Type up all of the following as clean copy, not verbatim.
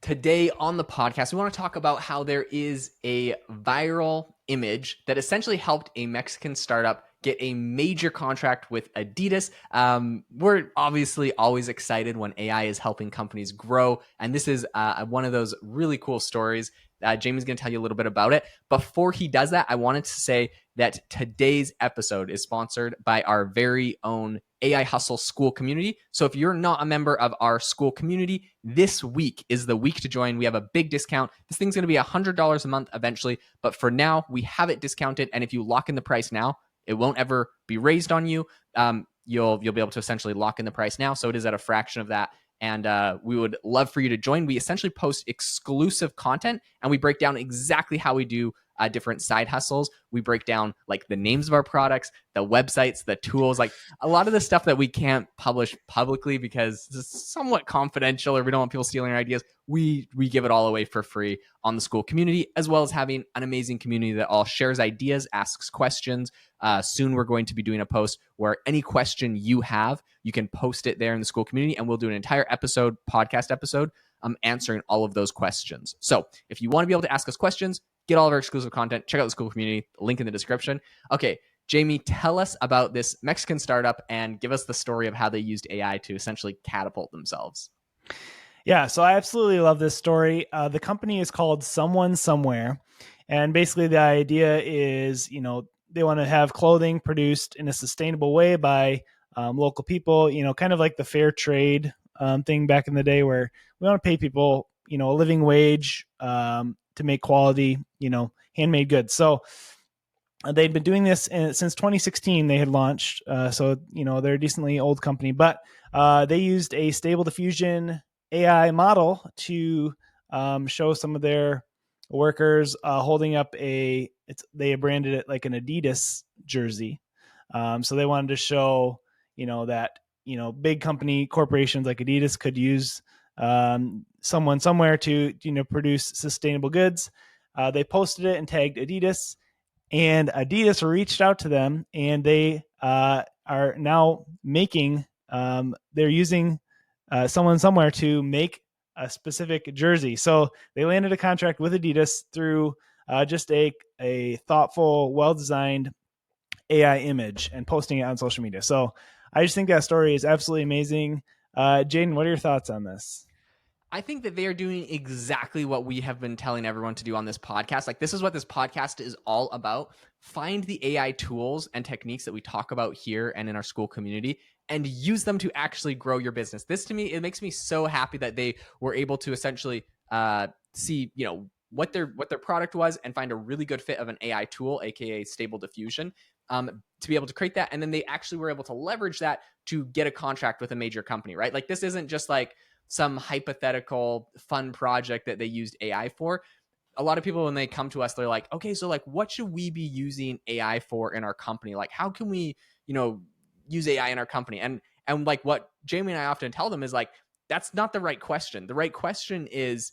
Today on the podcast, we want to talk about how there is a viral image that essentially helped a Mexican startup get a major contract with Adidas. We're obviously always excited when AI is helping companies grow, and this is one of those really cool stories. Jamie's going to tell you a little bit about it. Before he does that, I wanted to say that today's episode is sponsored by our very own AI Hustle School community. So if you're not a member of our school community, this week is the week to join. We have a big discount. This thing's going to be $100 a month eventually, but for now, we have it discounted. And if you lock in the price now, it won't ever be raised on you. You'll be able to essentially lock in the price now. So it is at a fraction of that. And we would love for you to join. We essentially post exclusive content, and we break down exactly how we do different side hustles. We break down like the names of our products, the websites, the tools, like a lot of the stuff that we can't publish publicly because it's somewhat confidential or we don't want people stealing our ideas. We give it all away for free on the school community, as well as having an amazing community that all shares ideas, asks questions. Soon we're going to be doing a post where any question you have, you can post it there in the school community, and we'll do an entire podcast episode, answering all of those questions. So if you want to be able to ask us questions, get all of our exclusive content, check out the school community, link in the description. Okay, Jamie, tell us about this Mexican startup and give us the story of how they used AI to essentially catapult themselves. Yeah, so I absolutely love this story. The company is called Someone Somewhere. And basically the idea is, they want to have clothing produced in a sustainable way by local people, kind of like the fair trade thing back in the day where we want to pay people, a living wage to make quality, handmade goods. So they'd been doing this since 2016. They had launched. They're a decently old company, but they used a Stable Diffusion AI model to show some of their workers holding up they branded it like an Adidas jersey. So they wanted to show, that, big company corporations like Adidas could use someone somewhere to, produce sustainable goods. They posted it and tagged Adidas, and Adidas reached out to them, and they are now making, they're using someone somewhere to make a specific jersey. So they landed a contract with Adidas through just a thoughtful, well-designed AI image and posting it on social media. So I just think that story is absolutely amazing. Jaden, what are your thoughts on this? I think that they are doing exactly what we have been telling everyone to do on this podcast. Like, this is what this podcast is all about. Find the AI tools and techniques that we talk about here and in our school community and use them to actually grow your business. This, to me, it makes me so happy that they were able to essentially see, what their product was and find a really good fit of an AI tool, aka Stable Diffusion, to be able to create that. And then they actually were able to leverage that to get a contract with a major company, right? Like, this isn't just like some hypothetical fun project that they used AI for. A lot of people, when they come to us, they're like, okay, so like, what should we be using AI for in our company? Like, how can we, use AI in our company? And like what Jamie and I often tell them is like, that's not the right question. The right question is,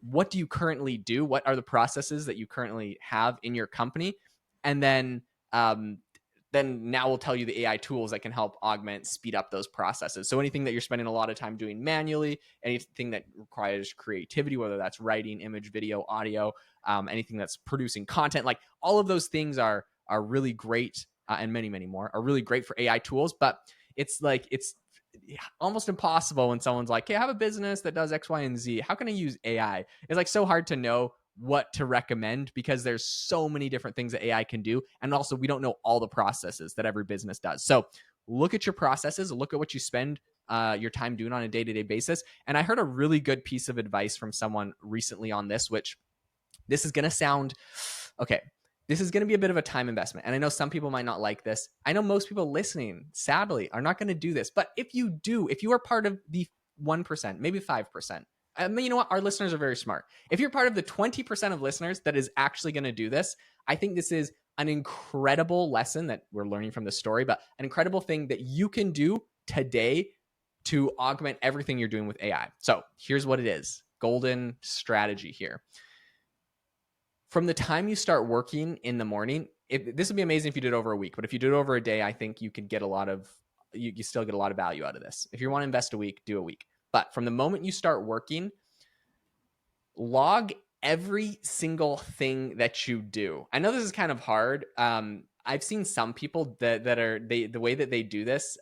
what do you currently do? What are the processes that you currently have in your company? And then now we'll tell you the AI tools that can help augment, speed up those processes. So anything that you're spending a lot of time doing manually, anything that requires creativity, whether that's writing, image, video, audio, anything that's producing content, like all of those things are really great, and many, many more are really great for AI tools. But it's almost impossible when someone's like, hey, I have a business that does X, Y, and Z. How can I use AI? It's like so hard to know what to recommend because there's so many different things that AI can do. And also we don't know all the processes that every business does. So look at your processes, look at what you spend your time doing on a day-to-day basis. And I heard a really good piece of advice from someone recently on this, which this is going to sound, okay, this is going to be a bit of a time investment. And I know some people might not like this. I know most people listening, sadly, are not going to do this. But if you are part of the 1%, maybe 5%, you know what? Our listeners are very smart. If you're part of the 20% of listeners that is actually going to do this, I think this is an incredible lesson that we're learning from this story, but an incredible thing that you can do today to augment everything you're doing with AI. So here's what it is. Golden strategy here. From the time you start working in the morning, this would be amazing if you did it over a week, but if you do it over a day, I think you could get you still get a lot of value out of this. If you want to invest a week, do a week. But from the moment you start working, log every single thing that you do. I know this is kind of hard. I've seen some people that are the way that they do this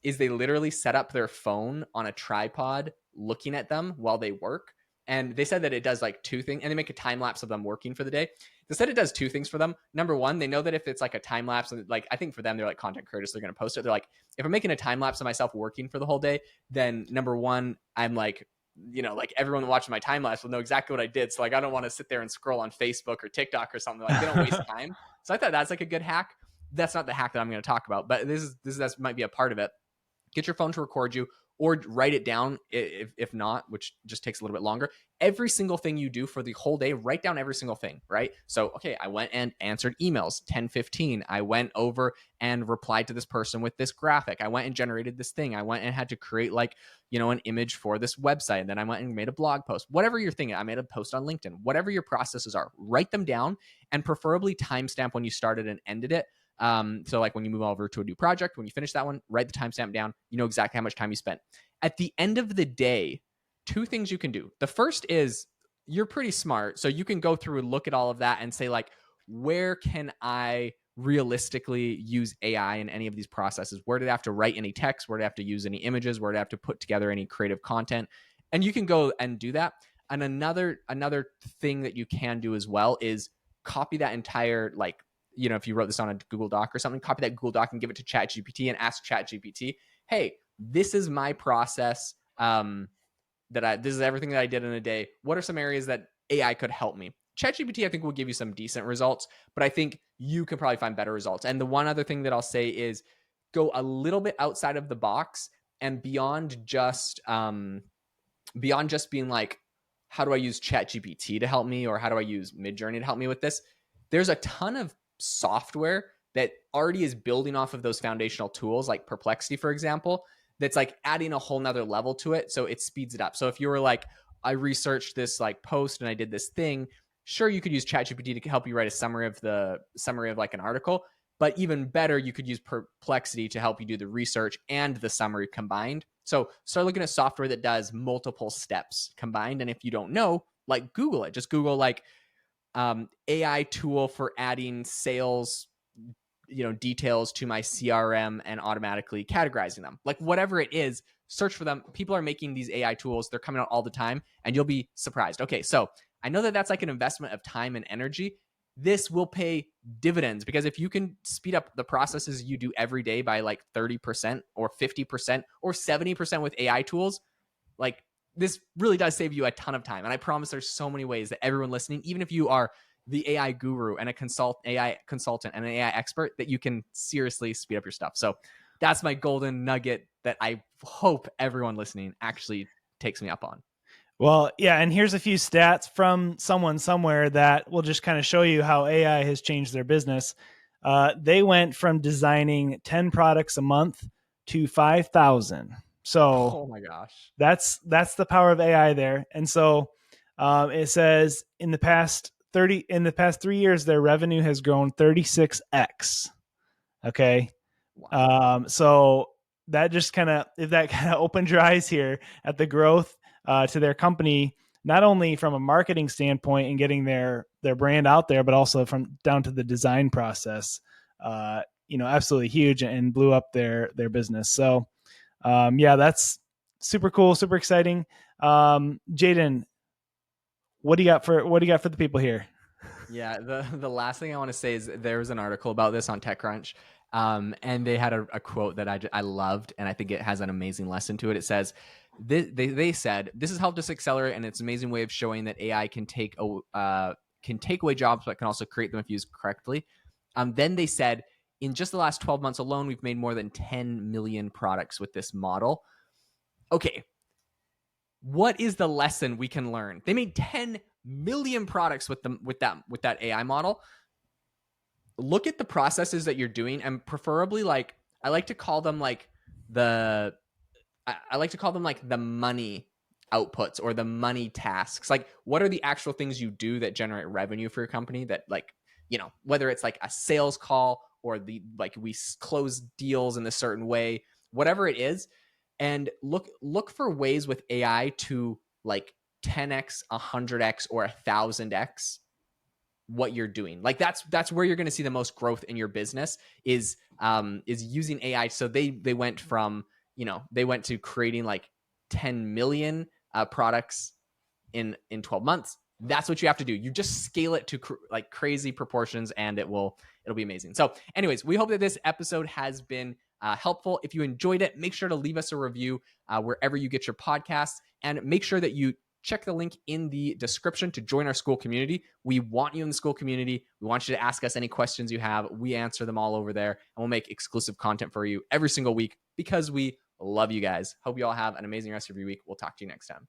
is they literally set up their phone on a tripod looking at them while they work. And they said that it does like two things, and they make a time lapse of them working for the day. They said it does two things for them. Number one, they know that if it's like a time lapse, like I think for them, they're like content creators, they're going to post it. They're like, if I'm making a time lapse of myself working for the whole day, then number one, I'm like, like everyone watching my time lapse will know exactly what I did. So like, I don't want to sit there and scroll on Facebook or TikTok or something. Like, they don't waste time. So I thought that's like a good hack. That's not the hack that I'm going to talk about, but this might be a part of it. Get your phone to record you, or write it down if not, which just takes a little bit longer. Every single thing you do for the whole day, write down every single thing, right? So, okay, I went and answered emails, 10:15. I went over and replied to this person with this graphic. I went and generated this thing. I went and had to create like, an image for this website. And then I went and made a blog post. Whatever you're thinking, I made a post on LinkedIn. Whatever your processes are, write them down, and preferably timestamp when you started and ended it. So like when you move over to a new project, when you finish that one, write the timestamp down. You know exactly how much time you spent. At the end of the day, two things you can do. The first is, you're pretty smart, so you can go through and look at all of that and say like, where can I realistically use AI in any of these processes? Where did I have to write any text? Where did I have to use any images? Where did I have to put together any creative content? And you can go and do that. And another thing that you can do as well is copy that entire, like, if you wrote this on a Google Doc or something, copy that Google Doc and give it to ChatGPT and ask ChatGPT, hey, this is my process. This is everything that I did in a day. What are some areas that AI could help me? ChatGPT, I think, will give you some decent results, but I think you could probably find better results. And the one other thing that I'll say is go a little bit outside of the box and beyond just being like, how do I use ChatGPT to help me, or how do I use Midjourney to help me with this? There's a ton of software that already is building off of those foundational tools, like Perplexity, for example, that's like adding a whole nother level to it. So it speeds it up. So if you were like, I researched this like post and I did this thing, sure, you could use ChatGPT to help you write a summary of like an article, but even better, you could use Perplexity to help you do the research and the summary combined. So start looking at software that does multiple steps combined. And if you don't know, like, Google it. Just Google like AI tool for adding sales details to my CRM and automatically categorizing them. Like, whatever it is, search for them. People are making these AI tools. They're coming out all the time, and you'll be surprised. Okay, so I know that that's like an investment of time and energy. This will pay dividends, because if you can speed up the processes you do every day by like 30% or 50% or 70% with AI tools, like, this really does save you a ton of time. And I promise there's so many ways that everyone listening, even if you are the AI guru and AI consultant and an AI expert, that you can seriously speed up your stuff. So that's my golden nugget that I hope everyone listening actually takes me up on. Well, yeah, and here's a few stats from someone somewhere that will just kind of show you how AI has changed their business. They went from designing 10 products a month to 5,000. So, oh my gosh, that's the power of AI there. And so it says in the past 3 years, their revenue has grown 36x. Okay. Wow. So that just if that kind of opened your eyes here at the growth to their company, not only from a marketing standpoint and getting their brand out there, but also from down to the design process, absolutely huge, and blew up their business. So that's super cool, super exciting. Jaden, what do you got for the people here? Yeah, the last thing I want to say is there was an article about this on TechCrunch, and they had a quote that I loved, and I think it has an amazing lesson to it. It says, they said, this has helped us accelerate, and it's an amazing way of showing that AI can take away jobs, but can also create them if used correctly. Then they said, in just the last 12 months alone, we've made more than 10 million products with this model. Okay, what is the lesson we can learn? They made 10 million products with that AI model. Look at the processes that you're doing, and preferably, like, I like to call them like the money outputs or the money tasks. Like, what are the actual things you do that generate revenue for your company, that, like, whether it's like a sales call or we close deals in a certain way, whatever it is. And look for ways with AI to, like, 10x, 100x, or 1000x what you're doing. Like that's where you're going to see the most growth in your business is using AI. So they went from, they went to creating like 10 million products in 12 months. That's what you have to do. You just scale it to like crazy proportions, and it'll be amazing. So anyways, we hope that this episode has been helpful. If you enjoyed it, make sure to leave us a review wherever you get your podcasts, and make sure that you check the link in the description to join our Skool community. We want you in the Skool community. We want you to ask us any questions you have. We answer them all over there, and we'll make exclusive content for you every single week because we love you guys. Hope you all have an amazing rest of your week. We'll talk to you next time.